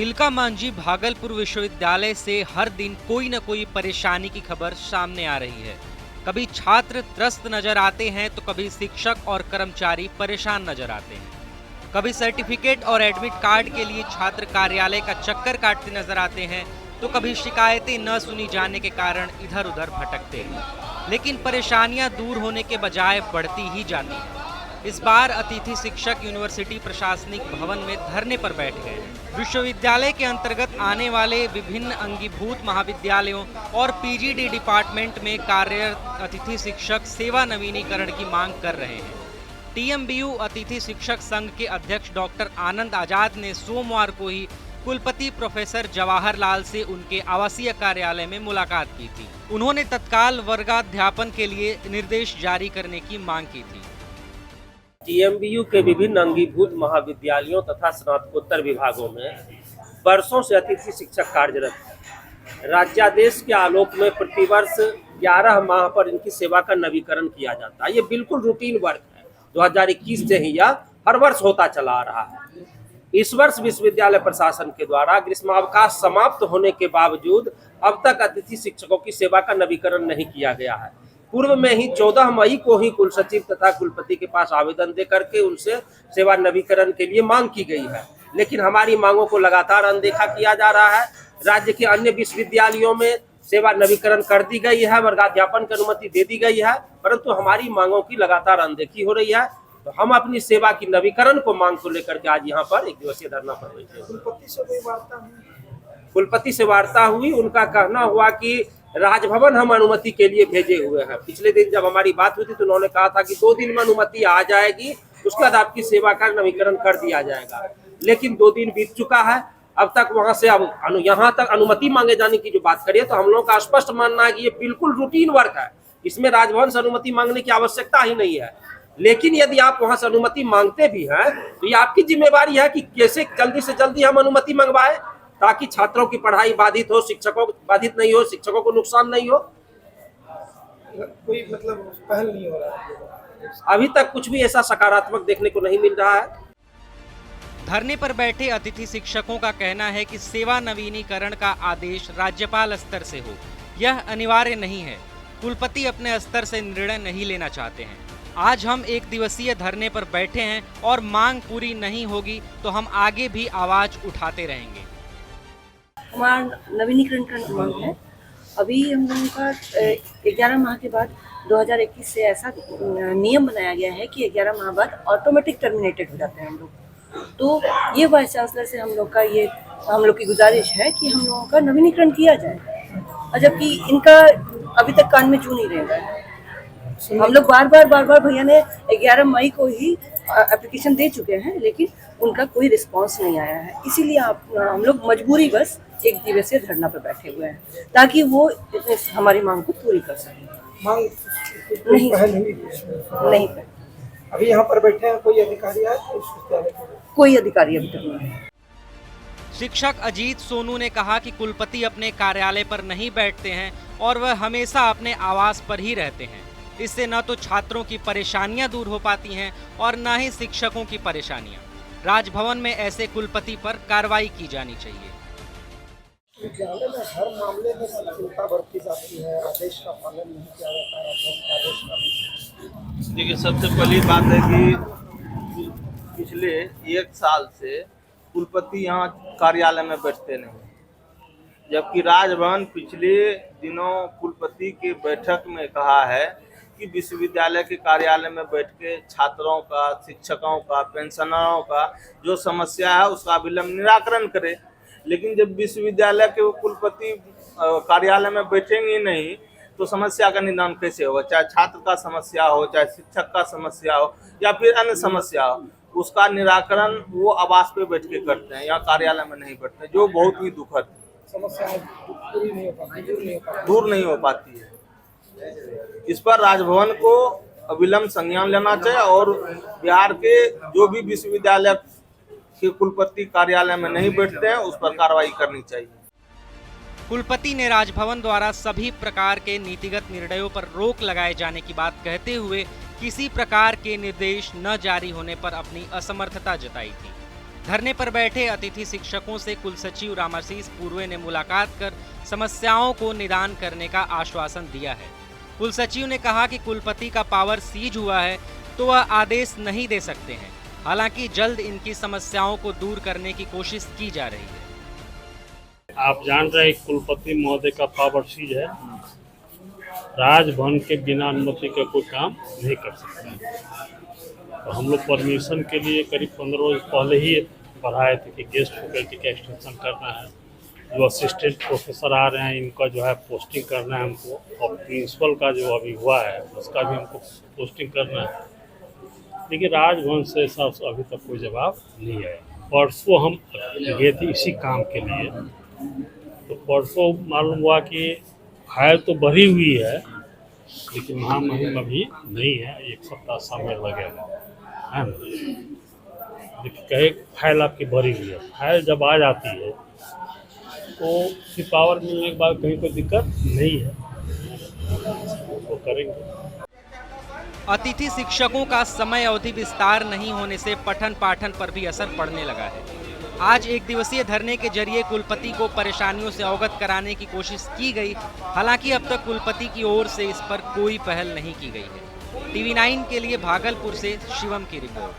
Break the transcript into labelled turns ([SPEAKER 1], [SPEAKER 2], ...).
[SPEAKER 1] तिलका मांझी भागलपुर विश्वविद्यालय से हर दिन कोई न कोई परेशानी की खबर सामने आ रही है। कभी छात्र त्रस्त नजर आते हैं तो कभी शिक्षक और कर्मचारी परेशान नजर आते हैं। कभी सर्टिफिकेट और एडमिट कार्ड के लिए छात्र कार्यालय का चक्कर काटते नजर आते हैं तो कभी शिकायतें न सुनी जाने के कारण इधर उधर भटकते हैं। लेकिन परेशानियां दूर होने के बजाय बढ़ती ही जाती हैं। इस बार अतिथि शिक्षक यूनिवर्सिटी प्रशासनिक भवन में धरने पर बैठ गए हैं। विश्वविद्यालय के अंतर्गत आने वाले विभिन्न अंगीभूत महाविद्यालयों और पीजीडी डिपार्टमेंट में कार्यरत अतिथि शिक्षक सेवा नवीनीकरण की मांग कर रहे हैं। टीएमबीयू अतिथि शिक्षक संघ के अध्यक्ष डॉक्टर आनंद आजाद ने सोमवार को ही कुलपति प्रोफेसर जवाहरलाल से उनके आवासीय कार्यालय में मुलाकात की थी। उन्होंने तत्काल वर्गाध्यापन के लिए निर्देश जारी करने की मांग की थी।
[SPEAKER 2] टीएमबीयू के विभिन्न अंगीभूत महाविद्यालयों तथा स्नातकोत्तर विभागों में वर्षों से अतिथि शिक्षक कार्यरत हैं। राज्यादेश के आलोक में प्रतिवर्ष 11 माह पर इनकी सेवा का नवीकरण किया जाता है। ये बिल्कुल रूटीन वर्क है। 2021 से ही यह हर वर्ष होता चला आ रहा है। इस वर्ष विश्वविद्यालय प्रशासन के द्वारा ग्रीष्मावकाश समाप्त होने के बावजूद अब तक अतिथि शिक्षकों की सेवा का नवीकरण नहीं किया गया है। पूर्व में ही 14 मई को ही कुलसचिव तथा कुलपति के पास आवेदन दे करके उनसे सेवा नवीकरण के लिए मांग की गई है, लेकिन हमारी मांगों को लगातार अनदेखा किया जा रहा है। राज्य के अन्य विश्वविद्यालयों में सेवा नवीकरण कर दी गई है, वर्गाध्यापन की अनुमति दे दी गई है, परंतु हमारी मांगों की लगातार अनदेखी हो रही है। तो हम अपनी सेवा की नवीकरण को मांग को लेकर के आज यहाँ पर एक दिवसीय धरना पर बैठे। कुलपति से वार्ता हुई। उनका कहना हुआ कि राजभवन हम अनुमति के लिए भेजे हुए हैं। पिछले दिन जब हमारी बात हुई थी तो उन्होंने कहा था कि 2 दिन में अनुमति आ जाएगी, उसके बाद आपकी सेवा का नवीकरण कर दिया जाएगा। लेकिन 2 दिन बीत चुका है, अब तक वहां से अब यहाँ तक अनुमति मांगे जाने की जो बात करिए तो हम लोगों का स्पष्ट मानना है कि ये बिल्कुल रूटीन वर्क है। इसमें राजभवन से अनुमति मांगने की आवश्यकता ही नहीं है। लेकिन यदि आप वहां से अनुमति मांगते भी हैं तो ये आपकी जिम्मेवारी है कि कैसे जल्दी से जल्दी हम अनुमति मंगवाएं ताकि छात्रों की पढ़ाई बाधित हो, शिक्षकों को बाधित नहीं हो, शिक्षकों को नुकसान नहीं हो।
[SPEAKER 3] कोई मतलब पहल नहीं हो रहा है।
[SPEAKER 2] अभी तक कुछ भी ऐसा सकारात्मक देखने को नहीं मिल रहा है।
[SPEAKER 1] धरने पर बैठे अतिथि शिक्षकों का कहना है कि सेवा नवीनीकरण का आदेश राज्यपाल स्तर से हो, यह अनिवार्य नहीं है। कुलपति अपने स्तर से निर्णय नहीं लेना चाहते हैं। आज हम एक दिवसीय धरने पर बैठे हैं और मांग पूरी नहीं होगी तो हम आगे भी आवाज उठाते रहेंगे।
[SPEAKER 4] हमारा नवीनीकरण का मांग है। अभी हम लोगों का 11 माह के बाद 2021 से ऐसा नियम बनाया गया है कि 11 माह बाद ऑटोमेटिक टर्मिनेटेड हो जाते हैं हम लोग। तो ये वाइस चांसलर से हम लोग की गुजारिश है कि हम लोगों का नवीनीकरण किया जाए, और जबकि इनका अभी तक कान में जू नहीं रह रहा है। हम लोग बार बार भैया ने 11 मई को ही एप्लीकेशन दे चुके हैं, लेकिन उनका कोई रिस्पांस नहीं आया है। इसीलिए हम लोग मजबूरी बस एक दिवसीय धरना पर बैठे हुए हैं ताकि वो हमारी मांग को पूरी कर सकें।
[SPEAKER 3] मांग
[SPEAKER 4] नहीं कर।
[SPEAKER 3] अभी यहाँ पर बैठे हैं, कोई अधिकारी है?
[SPEAKER 4] कोई अधिकारी अभी तक नहीं है।
[SPEAKER 1] शिक्षक अजीत सोनू ने कहा कि कुलपति अपने कार्यालय पर नहीं बैठते हैं और वह हमेशा अपने आवास पर ही रहते हैं। इससे न तो छात्रों की परेशानियां दूर हो पाती हैं और न ही शिक्षकों की परेशानियां। राजभवन में ऐसे कुलपति पर कार्रवाई की जानी चाहिए।
[SPEAKER 3] विद्यालय में हर मामले में शिथिलता बरती जाती है, आदेश का पालन नहीं किया जाता है, आदेश का।
[SPEAKER 5] देखिए, सबसे पहली बात है कि पिछले 1 साल से कुलपति यहाँ कार्यालय में बैठते नहीं, जबकि राजभवन पिछले दिनों कुलपति की बैठक में कहा है कि विश्वविद्यालय के कार्यालय में बैठ के छात्रों का, शिक्षकों का, पेंशनरों का जो समस्या है उसका विलंब निराकरण करे। लेकिन जब विश्वविद्यालय के कुलपति कार्यालय में बैठेंगे नहीं तो समस्या का निदान कैसे होगा? चाहे छात्र का समस्या हो, चाहे शिक्षक का समस्या हो या फिर अन्य समस्या हो, उसका निराकरण वो आवास पे बैठ के करते हैं, यहाँ कार्यालय में नहीं बैठते, जो बहुत ही दुखद है।
[SPEAKER 3] समस्या
[SPEAKER 5] दूर नहीं हो पाती है। इस पर राजभवन को अविलंब संज्ञान लेना चाहिए और बिहार के जो भी विश्वविद्यालय के कुलपति कार्यालय में नहीं बैठते हैं उस पर कार्रवाई करनी चाहिए।
[SPEAKER 1] कुलपति ने राजभवन द्वारा सभी प्रकार के नीतिगत निर्णयों पर रोक लगाए जाने की बात कहते हुए किसी प्रकार के निर्देश न जारी होने पर अपनी असमर्थता जताई थी। धरने पर बैठे अतिथि शिक्षकों से कुलसचिव रामाशीष पूर्वे ने मुलाकात कर समस्याओं को निदान करने का आश्वासन दिया है। कुलसचिव ने कहा कि कुलपति का पावर सीज हुआ है तो वह आदेश नहीं दे सकते हैं। हालांकि जल्द इनकी समस्याओं को दूर करने की कोशिश की जा रही है।
[SPEAKER 6] आप जान रहे हैं कुलपति महोदय का पावर सीज है। राजभवन के बिना अनुमति का कोई काम नहीं कर सकता। तो हम लोग परमिशन के लिए करीब 15 रोज पहले ही बढ़ाए थे कि गेस्ट फैकल्टी का एक्सटेंशन करना है। जो असिस्टेंट प्रोफेसर आ रहे हैं इनका जो है पोस्टिंग करना है हमको, और प्रिंसिपल का जो अभी हुआ है उसका भी हमको पोस्टिंग करना है। लेकिन राजभवन से साफ अभी तक कोई जवाब नहीं आया। परसों हम गए थे इसी काम के लिए, तो परसों मालूम हुआ कि फाइल तो भरी हुई है लेकिन महामहिम अभी नहीं है, 1 सप्ताह समय लगेगा, है ना। देखिए कहे फाइल आपकी भरी हुई है, फाइल जब आ जाती है तो फिर पावर मिलने के बाद कहीं कोई दिक्कत नहीं है, वो करेंगे।
[SPEAKER 1] अतिथि शिक्षकों का समय अवधि विस्तार नहीं होने से पठन पाठन पर भी असर पड़ने लगा है। आज एक दिवसीय धरने के जरिए कुलपति को परेशानियों से अवगत कराने की कोशिश की गई। हालांकि अब तक कुलपति की ओर से इस पर कोई पहल नहीं की गई है। TV9 के लिए भागलपुर से शिवम की रिपोर्ट।